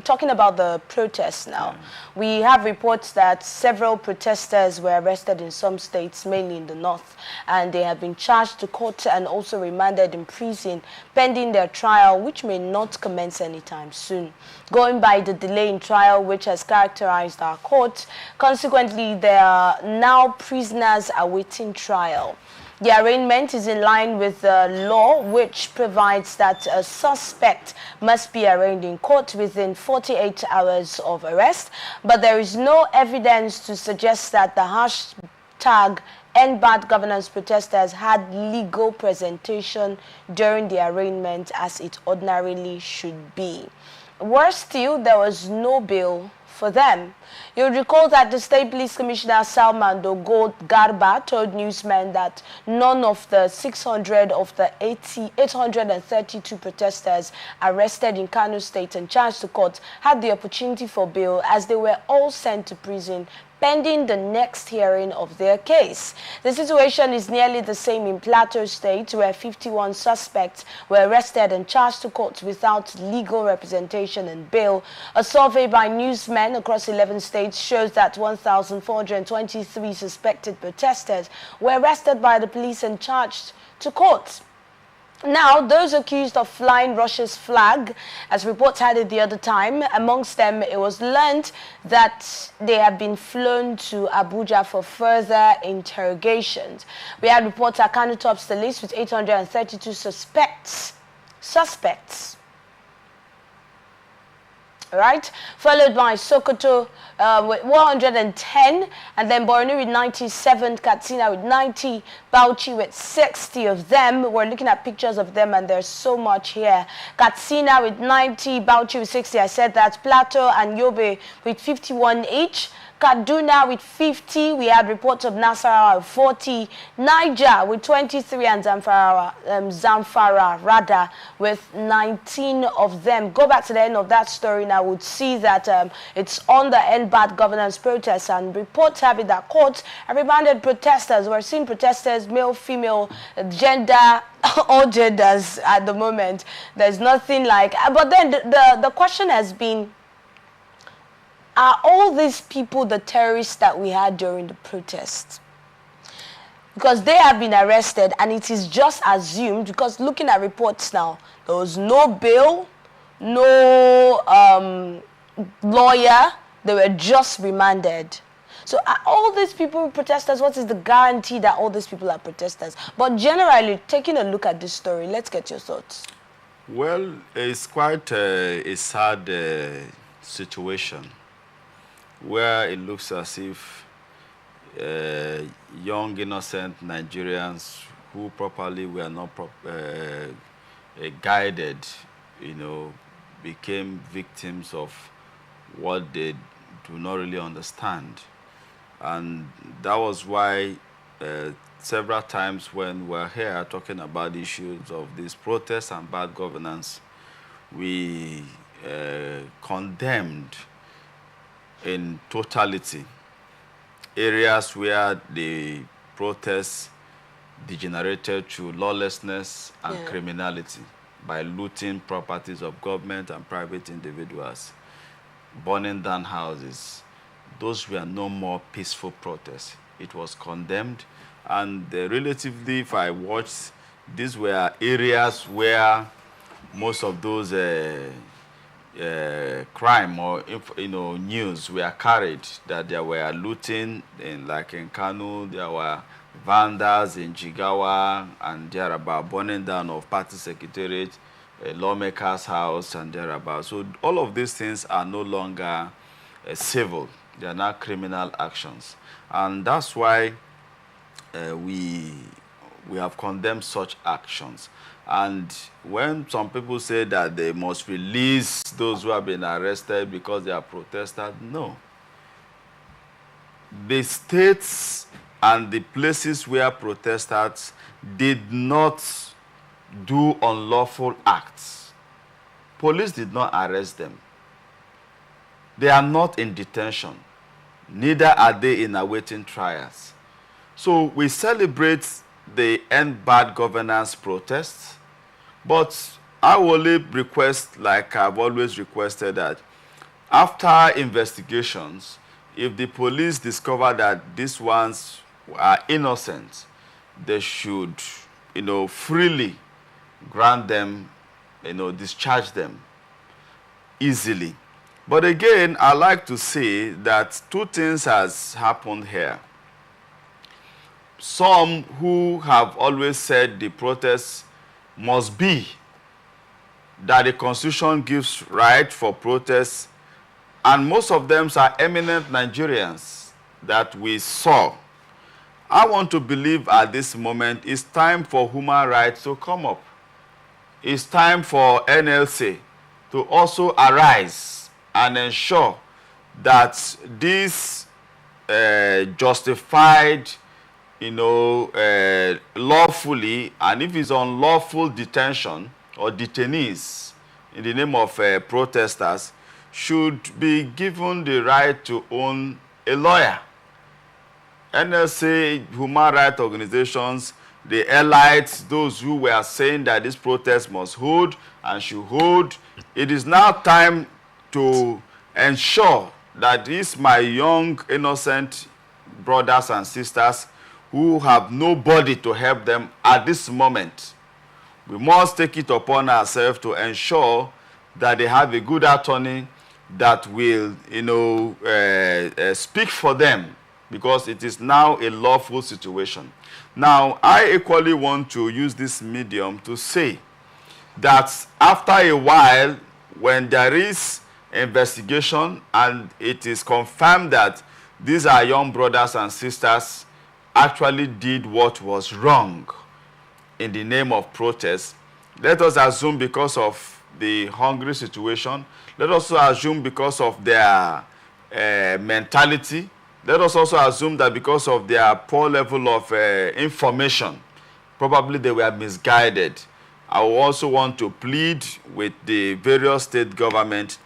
Talking about the protests now, we have reports that several protesters were arrested in some states, mainly in the north, and they have been charged to court and also remanded in prison pending their trial, which may not commence anytime soon. Going by the delay in trial which has characterized our court, consequently, there are now prisoners awaiting trial. The arraignment is in line with the law, which provides that a suspect must be arraigned in court within 48 hours of arrest, but there is no evidence to suggest that the hashtag End Bad Governance protesters had legal presentation during the arraignment as it ordinarily should be. Worse still, there was no bail for them. You'll recall that the State Police Commissioner Salman Dogo Garba told newsmen that none of the 600 of the 832 protesters arrested in Kano State and charged to court had the opportunity for bail, as they were all sent to prison pending the next hearing of their case. The situation is nearly the same in Plateau State, where 51 suspects were arrested and charged to court without legal representation and bail. A survey by newsmen across 11 states shows that 1,423 suspected protesters were arrested by the police and charged to court. Now, those accused of flying Russia's flag, as reports had it the other time, amongst them it was learned that they have been flown to Abuja for further interrogations. We had reports that Kano tops the list with 832 suspects. Right, followed by Sokoto with 110, and then Borno with 97, Katsina with 90, Bauchi with 60 of them. We're looking at pictures of them, and there's so much here. Katsina with 90, Bauchi with 60, I said that. Plateau and Yobe with 51 each. Kaduna with 50, we had reports of Nasarawa with 40, Niger with 23, and Zamfara rather with 19 of them. Go back to the end of that story now, would see that it's on the End Bad Governance protests, and reports have it that courts have remanded protesters. We're seeing protesters, male, female, gender, all genders at the moment. There's nothing like, but then the question has been, are all these people the terrorists that we had during the protests? Because they have been arrested, and it is just assumed, because looking at reports now, there was no bail, no lawyer, they were just remanded. So are all these people protesters? What is the guarantee that all these people are protesters? But generally, taking a look at this story, let's get your thoughts. Well, it's quite a sad situation, where it looks as if young, innocent Nigerians who properly were not guided, became victims of what they do not really understand. And that was why several times when we're here talking about issues of these protests and bad governance, we condemned in totality areas where the protests degenerated to lawlessness and criminality by looting properties of government and private individuals, burning down houses. Those were no more peaceful protests. It was condemned, and relatively, if I watched, these were areas where most of those crime or news were carried, that there were looting like in Kano, there were vandals in Jigawa and thereabout, burning down of party secretariat, a lawmaker's house and thereabout. So all of these things are no longer civil; they are now criminal actions, and that's why we have condemned such actions. And when some people say that they must release those who have been arrested because they are protesters, no. The states and the places where protesters did not do unlawful acts, police did not arrest them. They are not in detention. Neither are they in awaiting trials. So we celebrate the End Bad Governance protests, but I will only request, like I've always requested, that after investigations, if the police discover that these ones are innocent, they should, freely grant them, discharge them easily. But again, I like to say that two things has happened here. Some who have always said the protest must be, that the Constitution gives right for protests, and most of them are eminent Nigerians that we saw. I want to believe at this moment it's time for human rights to come up. It's time for NLC to also arise and ensure that this justified, lawfully, and if it's unlawful detention or detainees in the name of protesters, should be given the right to own a lawyer. NLC, human rights organizations, the elites, those who were saying that this protest must hold and should hold, it is now time to ensure that these my young, innocent brothers and sisters who have nobody to help them at this moment, we must take it upon ourselves to ensure that they have a good attorney that will, speak for them, because it is now a lawful situation. Now, I equally want to use this medium to say that after a while, when there is investigation and it is confirmed that these are young brothers and sisters actually did what was wrong in the name of protest, let us assume because of the hungry situation, let us also assume because of their mentality, let us also assume that because of their poor level of information, probably they were misguided. I also want to plead with the various state governments.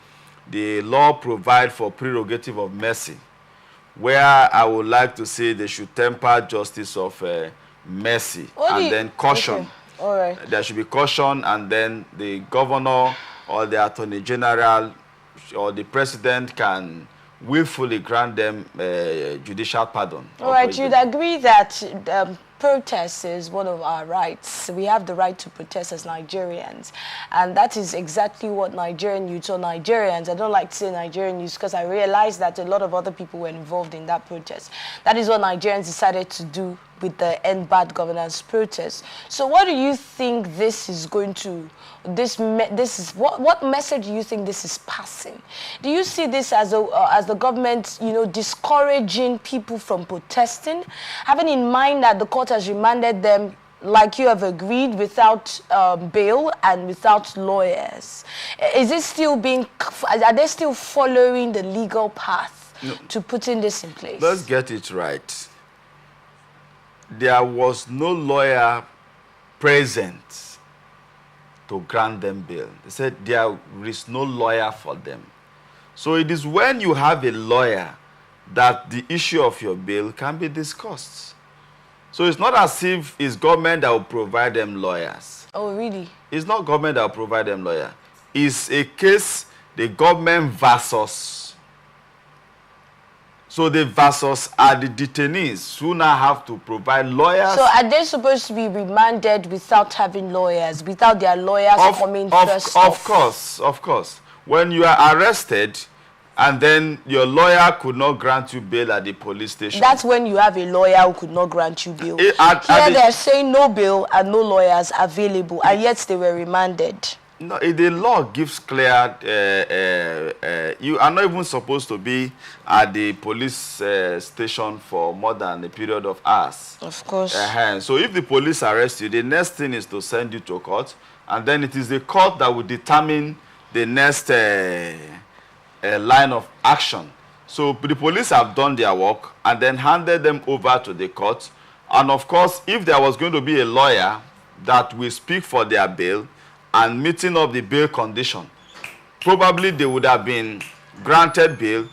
The law provides for prerogative of mercy, where I would like to say they should temper justice of mercy and then caution. Okay. All right. There should be caution, and then the governor or the attorney general or the president can willfully grant them judicial pardon. All right, you'd agree that protest is one of our rights. We have the right to protest as Nigerians, and that is exactly what Nigerian youth or Nigerians, I don't like to say Nigerian youth because I realize that a lot of other people were involved in that protest. That is what Nigerians decided to do with the End Bad Governance protest. So what do you think this is going to, what message do you think this is passing? Do you see this as the government, discouraging people from protesting, having in mind that the court has remanded them, like you have agreed, without bail and without lawyers? Is it still are they still following the legal path to putting this in place? Let's get it right. There was no lawyer present to grant them bail. They said there is no lawyer for them. So it is when you have a lawyer that the issue of your bail can be discussed. So it's not as if it's government that will provide them lawyers. Oh, really? It's not government that will provide them lawyer. It's a case, the government versus. So the versus are the detainees who now have to provide lawyers. So are they supposed to be remanded without having lawyers, without their lawyers coming first? Of course. When you are arrested and then your lawyer could not grant you bail at the police station. That's when you have a lawyer who could not grant you bail. Here they're saying no bail and no lawyers available, and yet they were remanded. No, the law gives clear, you are not even supposed to be at the police station for more than a period of hours. Of course. So if the police arrest you, the next thing is to send you to court, and then it is the court that will determine the next line of action. So the police have done their work and then handed them over to the court. And of course, if there was going to be a lawyer that will speak for their bail, and meeting up the bail condition, probably they would have been granted bail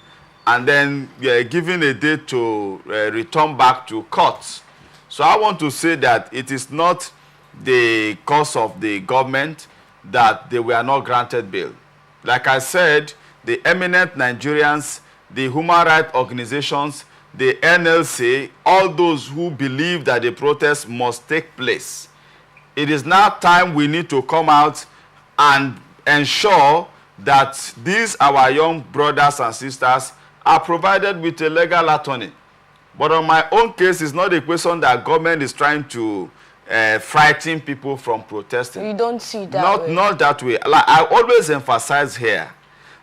and then given a date to return back to court. So I want to say that it is not the cause of the government that they were not granted bail. Like I said, the eminent Nigerians, the human rights organizations, the NLC, all those who believe that the protest must take place. It is now time we need to come out and ensure that these, our young brothers and sisters, are provided with a legal attorney. But on my own case, it's not a question that government is trying to frighten people from protesting. You don't see that way. Not that way. Like I always emphasize here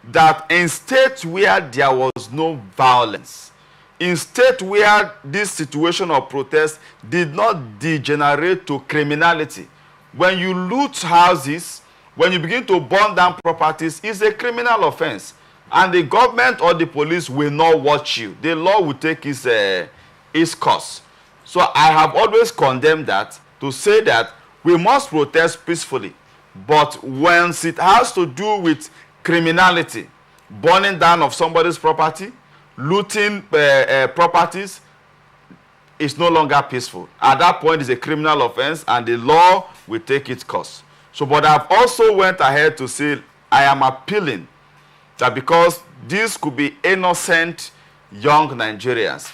that in states where there was no violence, in states where this situation of protest did not degenerate to criminality, when you loot houses, when you begin to burn down properties, it's a criminal offense. And the government or the police will not watch you. The law will take its course. So I have always condemned that, to say that we must protest peacefully. But once it has to do with criminality, burning down of somebody's property, looting properties, it's no longer peaceful. At that point, it's a criminal offense, and the law will take its course. So, but I've also went ahead to say I am appealing that because these could be innocent young Nigerians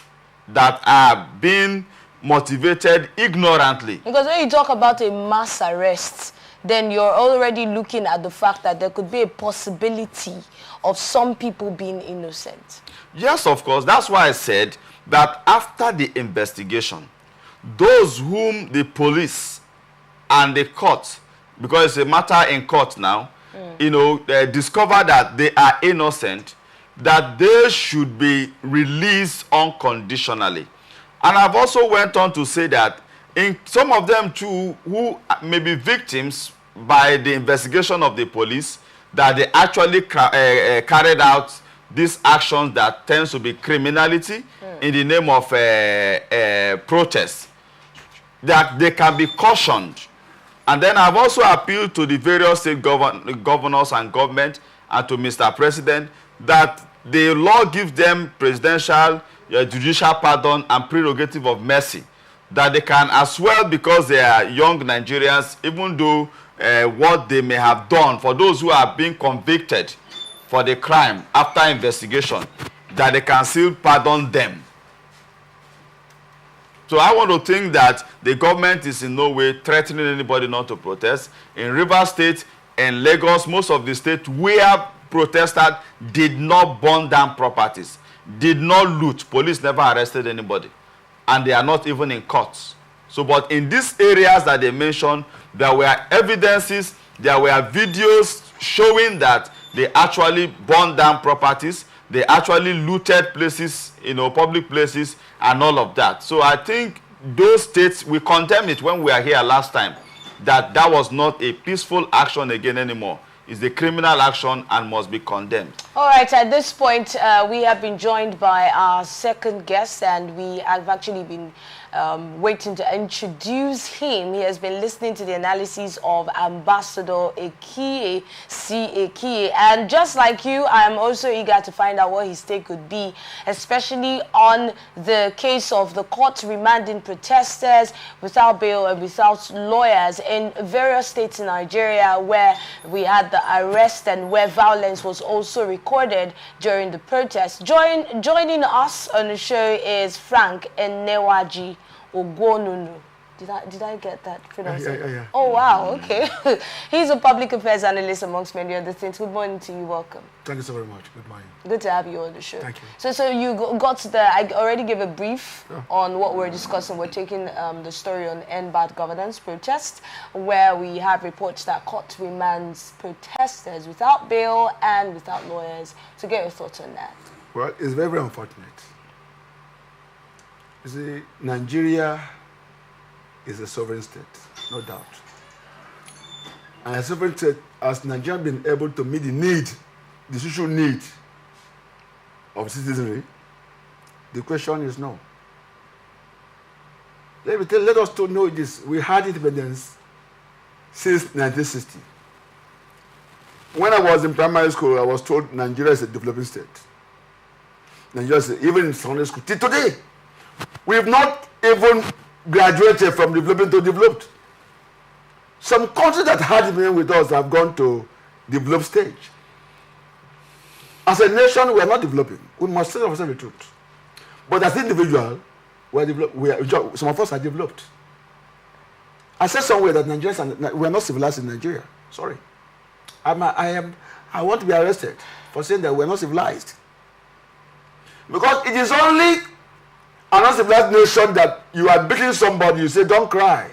that are being motivated ignorantly. Because when you talk about a mass arrest, then you're already looking at the fact that there could be a possibility of some people being innocent. Yes, of course. That's why I said that after the investigation, those whom the police and the court, because it's a matter in court now, you know, discover that they are innocent, that they should be released unconditionally. And I've also went on to say that in some of them too, who may be victims by the investigation of the police, that they actually carried out these actions that tends to be criminality in the name of protest, that they can be cautioned. And then I've also appealed to the various state governors and government and to Mr. President that the law gives them presidential, judicial pardon and prerogative of mercy, that they can as well, because they are young Nigerians, even though what they may have done, for those who are being convicted for the crime after investigation, that they can still pardon them. So I want to think that the government is in no way threatening anybody not to protest. In Rivers State and Lagos, most of the states where protesters did not burn down properties, did not loot. Police never arrested anybody. And they are not even in courts. So, but in these areas that they mentioned, there were evidences, there were videos showing that they actually burned down properties, they actually looted places, you know, public places, and all of that. So I think those states, we condemned it when we were here last time, that that was not a peaceful action again anymore. It's a criminal action and must be condemned. All right, at this point, we have been joined by our second guest, and we have actually been waiting to introduce him. He has been listening to the analysis of Ambassador Ekie C. Ekie. And just like you, I am also eager to find out what his take could be, especially on the case of the court remanding protesters without bail and without lawyers in various states in Nigeria, where we had the arrest and where violence was also recorded during the protest. Joining us on the show is Frank Enewaji Ogwonunu. Did I get that pronunciation? Yeah. Oh, wow, okay. He's a public affairs analyst amongst many other things. Good morning to you. Welcome. Thank you so very much. Good morning. Good to have you on the show. Thank you. So you got to I already gave a brief on what we're discussing. We're taking the story on end bad governance protest, where we have reports that court remands protesters without bail and without lawyers. So get your thoughts on that. Well, it's very, very unfortunate. You see, Nigeria is a sovereign state, no doubt. And a sovereign state, has Nigeria been able to meet the social need of citizenry? The question is no. Let us to know this. We had independence since 1960. When I was in primary school, I was told Nigeria is a developing state. Nigeria is, even in secondary school, till today, we have not even graduated from developing to developed. Some countries that had been with us have gone to developed stage. As a nation, we are not developing. We must tell ourselves the truth. But as individual, some of us are developed. I said somewhere that Nigerians we are not civilized in Nigeria. Sorry. I want to be arrested for saying that we are not civilized. Because it is only an uncivilized nation that you are beating somebody, you say, don't cry.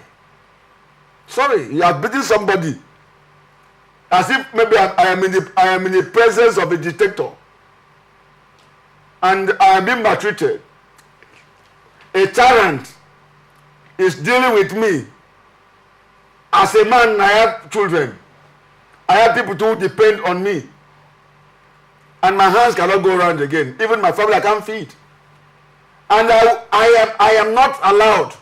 Sorry, you are beating somebody as if maybe I am in the presence of a dictator and I am being maltreated. A tyrant is dealing with me. As a man, I have children. I have people who depend on me. And my hands cannot go around again. Even my family I can't feed. And I am not allowed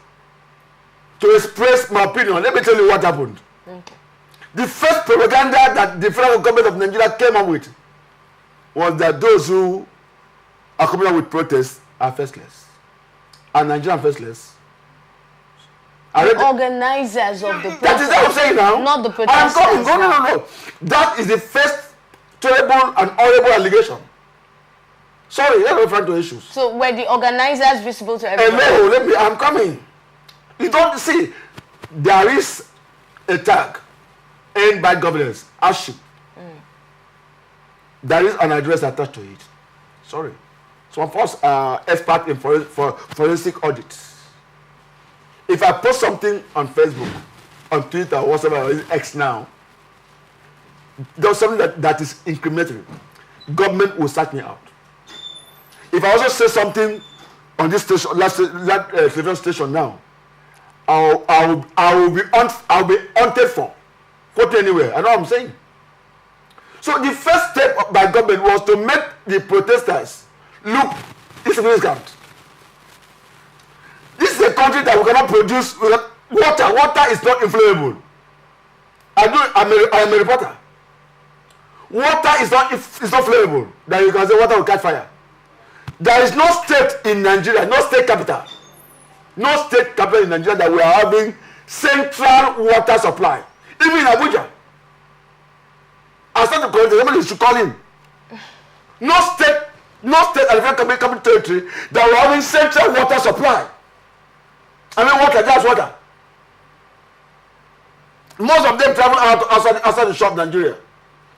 to express my opinion. Let me tell you what happened. Okay. The first propaganda that the federal government of Nigeria came up with was that those who are coming up with protests are faceless. And Nigerian faceless. The organizers of the protest. That is what I'm saying now. Not the protesters. I'm coming. No. That is the first terrible and horrible allegation. Sorry, let's refer to issues. So were the organizers visible to everyone? No, I'm coming. You don't see, there is a tag, end by governance, ASHIP. There is an address attached to it. Sorry. Some of us are experts in forensic audits. If I post something on Facebook, on Twitter, or whatever, X now, there's something that is incriminatory, government will search me out. If I also say something on this station, television station now, I'll be hunted for. Quote anywhere. I know what I'm saying. So the first step by government was to make the protesters look insignificant. This is a country that we cannot produce water. Water is not inflammable. I am a reporter. Water is not flammable. That you can say water will catch fire. There is no state in Nigeria, no state capital in Nigeria that we are having central water supply. Even in Abuja. I started to call somebody should call him. No state and federal capital territory that we are having central water supply. I mean water, just water. Most of them travel outside the shop of Nigeria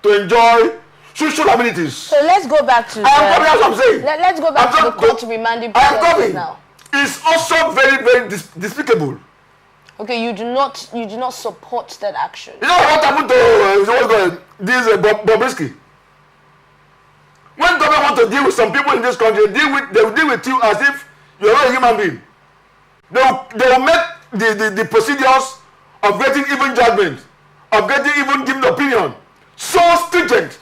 to enjoy social amenities. So let's go back to that's what I'm saying. Let's go back to the court remanding process now. It's also very, very despicable. Okay, you do not support that action. You know what happened to Bobrisky? When government want to deal with some people in this country, they will deal with you as if you are not a human being. They will make the procedures of getting even judgment, of getting even given opinion, so stringent.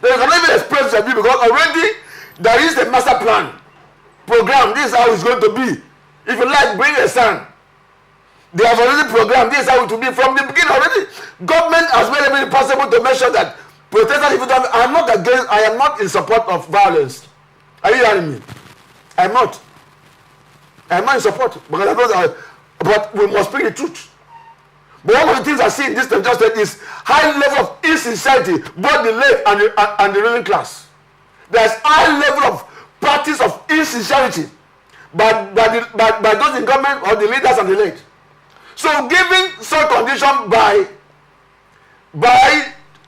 They cannot even express their view because already there is a master plan, program. This is how it's going to be. If you like, bring a son. They have already programmed this is how it will be from the beginning already. Government has made everything possible to make sure that protesters, I am not in support of violence. Are you hearing me? I'm not in support because I know that, but we must speak the truth. But one of the things I see in this just is high level of insincerity, both the lay and the ruling class. There's high level of practice of insincerity by those in government or the leaders and the late. So giving such condition by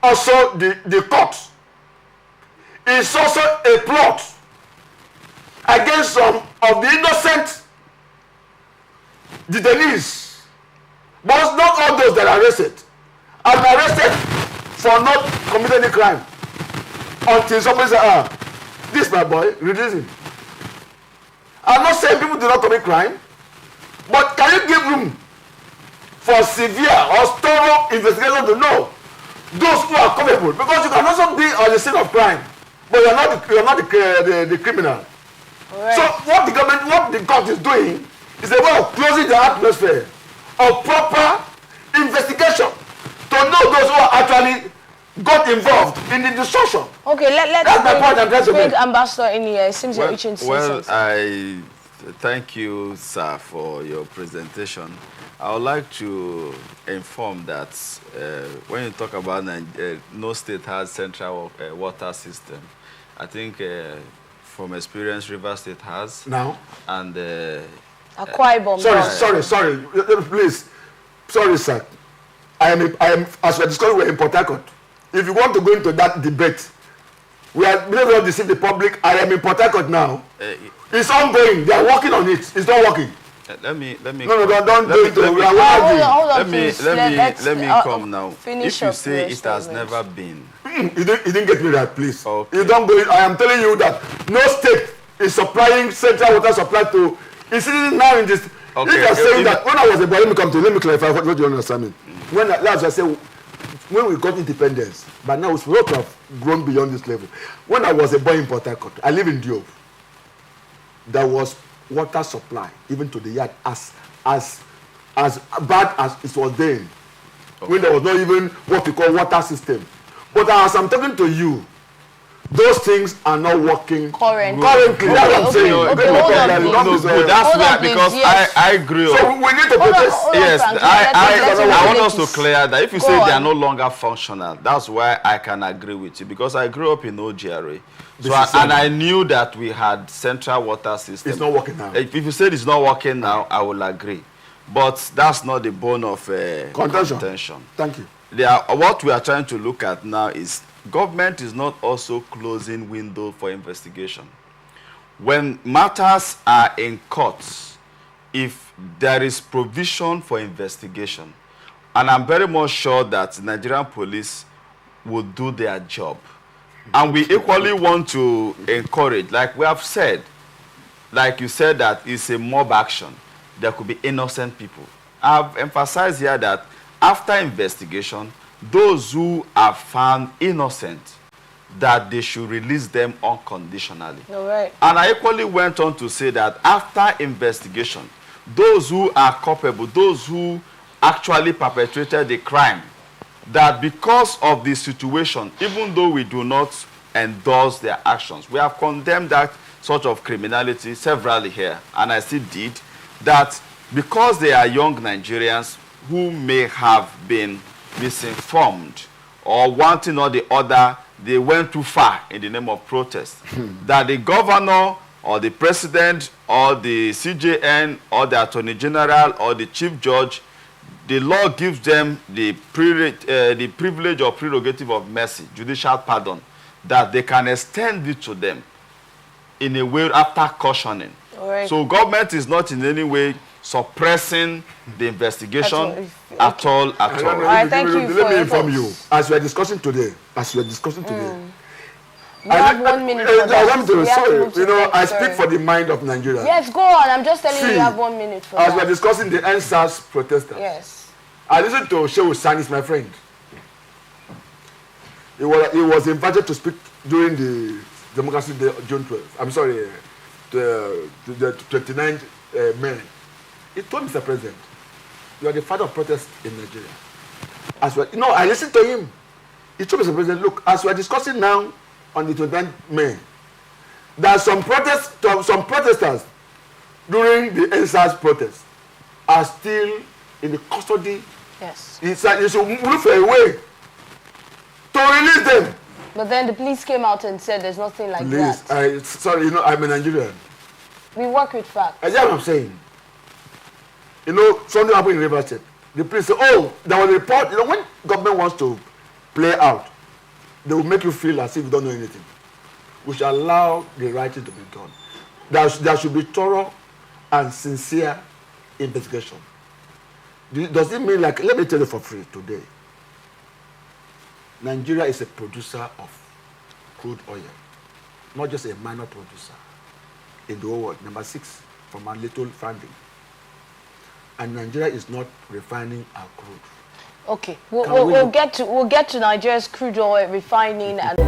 also the court is also a plot against some of the innocent detainees. But not all those that are arrested are arrested for not committing any crime until somebody says, this my boy, release him. I'm not saying people do not commit crime, but can you give room for severe or thorough investigation to know those who are culpable? Because you can also be on the scene of crime, but you're not the criminal. Right. So what the court is doing is a way of closing the atmosphere of proper investigation to know those who are actually got involved in the destruction. Okay, let's bring Ambassador in here. It seems you're itching to say something. I Thank you, sir, for your presentation. I would like to inform that when you talk about no state has central water system, I think from experience, River State has. Now? And Akwa Ibom. Sorry, please. Sorry, sir. I am, as we are discussing, we're in Port Harcourt. If you want to go into that debate, we are not deceive the public. I am in Port Harcourt now. It's ongoing. They are working on it. It's not working. Let me. No, don't do it. Hold on, let me come now. Finish if you say it has never been. You didn't get me right, please. Okay. You don't go. I am telling you that no state is supplying central water supply to. It's now in this. Okay. If you are saying that when I was a boy, let me clarify what you understand me. When last I said when we got independence, but now it's not to have grown beyond this level. When I was a boy in Port Harcourt, I live in Diop. There was water supply even to the yard as bad as it was then. Okay. When there was not even what we call water system. But as I'm talking to you, those things are not working currently. That's what I'm saying. Okay, that's where, because yes. I grew up. So we need to protest. Yes, I want us to clear that. If you say they are no longer functional, that's why I can agree with you. Because I grew up in OGRA. So and I knew that we had central water system. It's not working now. If you said it's not working now, I will agree. But that's not the bone of contention. Thank you. What we are trying to look at now is government is not also closing window for investigation. When matters are in courts, if there is provision for investigation, and I'm very much sure that Nigerian police will do their job. And we equally want to encourage, like we have said, like you said, that it's a mob action. There could be innocent people. I've emphasized here that after investigation, those who are found innocent, that they should release them unconditionally. All right. And I equally went on to say that after investigation, those who are culpable, those who actually perpetrated the crime, that because of the situation, even though we do not endorse their actions, we have condemned that sort of criminality severally here, and I still did, that because they are young Nigerians who may have been misinformed or one thing or the other, they went too far in the name of protest, that the governor or the president or the CJN or the attorney general or the chief judge, the law gives them the privilege or prerogative of mercy, judicial pardon, that they can extend it to them in a way after cautioning. Right. So government is not in any way suppressing the investigation at all. All right, thank you. Let me inform you. As we are discussing today, you have 1 minute for that. I speak for the mind of Nigeria. Yes, go on. I'm just telling you, you have 1 minute for that. As we are discussing the NSAS protesters. Yes. I listened to Shehu Sanis, my friend. He was invited to speak during the Democracy Day, June 12th. I'm sorry, the 29th May. He told Mr. President, you are the father of protest in Nigeria. I listened to him. He told Mr. President, look, as we are discussing now on the 29th May, there are some protesters during the NSAS protest are still in the custody. Yes. You should move for a way to release them. But then the police came out and said there's nothing like that. I'm a Nigerian. We work with facts. That's what I'm saying. Something happened in River State. The police say, oh, there was a report. When government wants to play out, they will make you feel as if you don't know anything. We should allow the writing to be done. There should be thorough and sincere investigation. Does it mean, let me tell you for free today, Nigeria is a producer of crude oil, not just a minor producer in the whole world, number 6 from our little funding. And Nigeria is not refining our crude. Okay, we'll get to Nigeria's crude oil refining and